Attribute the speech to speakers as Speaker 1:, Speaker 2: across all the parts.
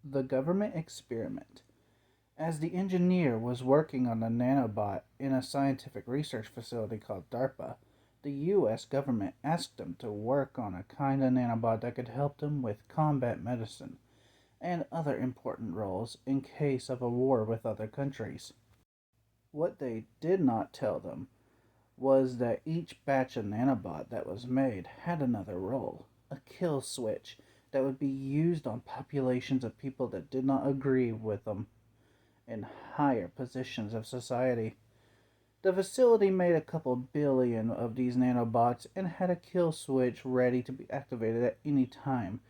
Speaker 1: The government experiment. As the engineer was working on the nanobot in a scientific research facility called DARPA, the US government asked him to work on a kind of nanobot that could help them with combat medicine and other important roles in case of a war with other countries. What they did not tell them was that each batch of nanobot that was made had another role, a kill switch that would be used on populations of people that did not agree with them in higher positions of society. The facility made a couple billion of these nanobots and had a kill switch ready to be activated at any time,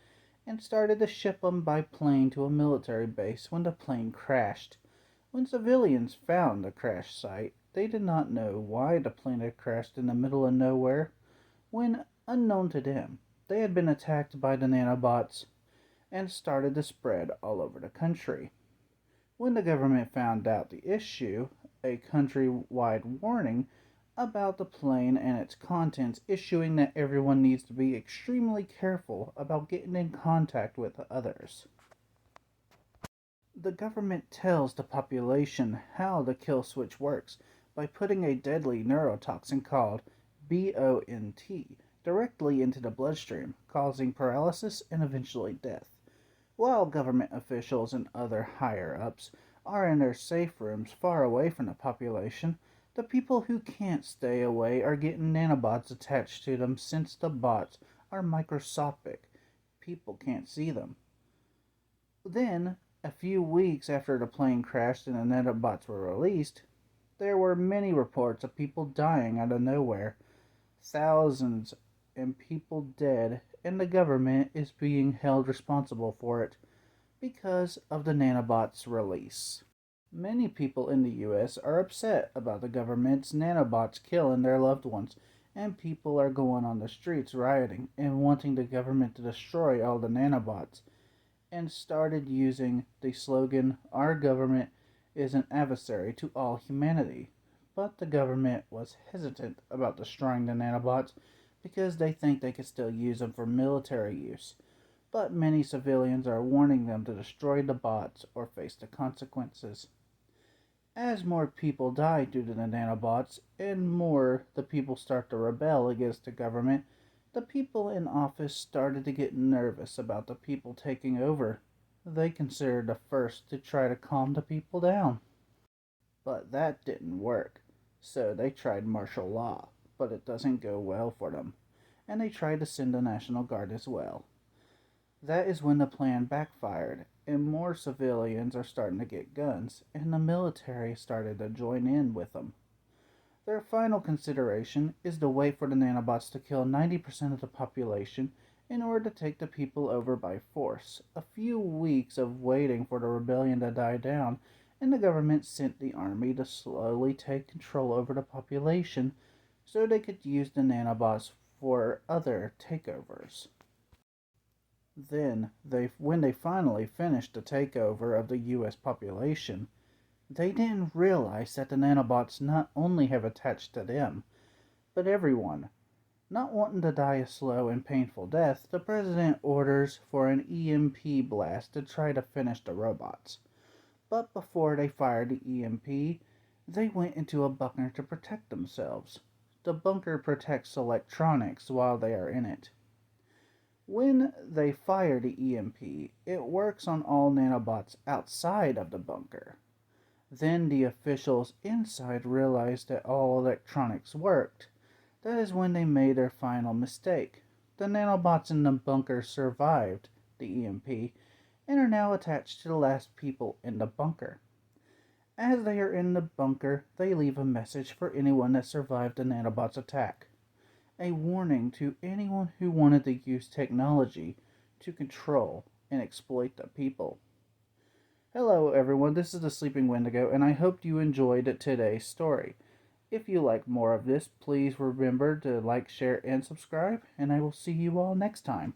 Speaker 1: and started to ship them by plane to a military base when the plane crashed. When civilians found the crash site, they did not know why the plane had crashed in the middle of nowhere, when, unknown to them, they had been attacked by the nanobots and started to spread all over the country. When the government found out the issue, a countrywide warning about the plane and its contents, issuing that everyone needs to be extremely careful about getting in contact with others. The government tells the population how the kill switch works by putting a deadly neurotoxin called BONT directly into the bloodstream, causing paralysis and eventually death. While government officials and other higher ups are in their safe rooms far away from the population, the people who can't stay away are getting nanobots attached to them since the bots are microscopic. People can't see them. Then, a few weeks after the plane crashed and the nanobots were released, there were many reports of people dying out of nowhere. Thousands and people dead, and the government is being held responsible for it because of the nanobots' release. Many people in the US are upset about the government's nanobots killing their loved ones, and people are going on the streets rioting and wanting the government to destroy all the nanobots, and started using the slogan, "Our government is an adversary to all humanity." But the government was hesitant about destroying the nanobots because they think they could still use them for military use. But many civilians are warning them to destroy the bots or face the consequences. As more people die due to the nanobots, and more the people start to rebel against the government, the people in office started to get nervous about the people taking over. They considered the first to try to calm the people down. But that didn't work. So they tried martial law, but it doesn't go well for them. And they tried to send the National Guard as well. That is when the plan backfired, and more civilians are starting to get guns, and the military started to join in with them. Their final consideration is to wait for the nanobots to kill 90% of the population in order to take the people over by force. A few weeks of waiting for the rebellion to die down, and the government sent the army to slowly take control over the population so they could use the nanobots for other takeovers. Then, when they finally finished the takeover of the US population, they didn't realize that the nanobots not only have attached to them, but everyone. Not wanting to die a slow and painful death, the president orders for an EMP blast to try to finish the robots. But before they fired the EMP, they went into a bunker to protect themselves. The bunker protects electronics while they are in it. When they fire the EMP, it works on all nanobots outside of the bunker. Then the officials inside realized that all electronics worked. That is when they made their final mistake. The nanobots in the bunker survived the EMP and are now attached to the last people in the bunker. As they are in the bunker, they leave a message for anyone that survived the nanobots' attack. A warning to anyone who wanted to use technology to control and exploit the people. Hello everyone, this is the Sleeping Wendigo, and I hope you enjoyed today's story. If you like more of this, please remember to like, share, and subscribe, and I will see you all next time.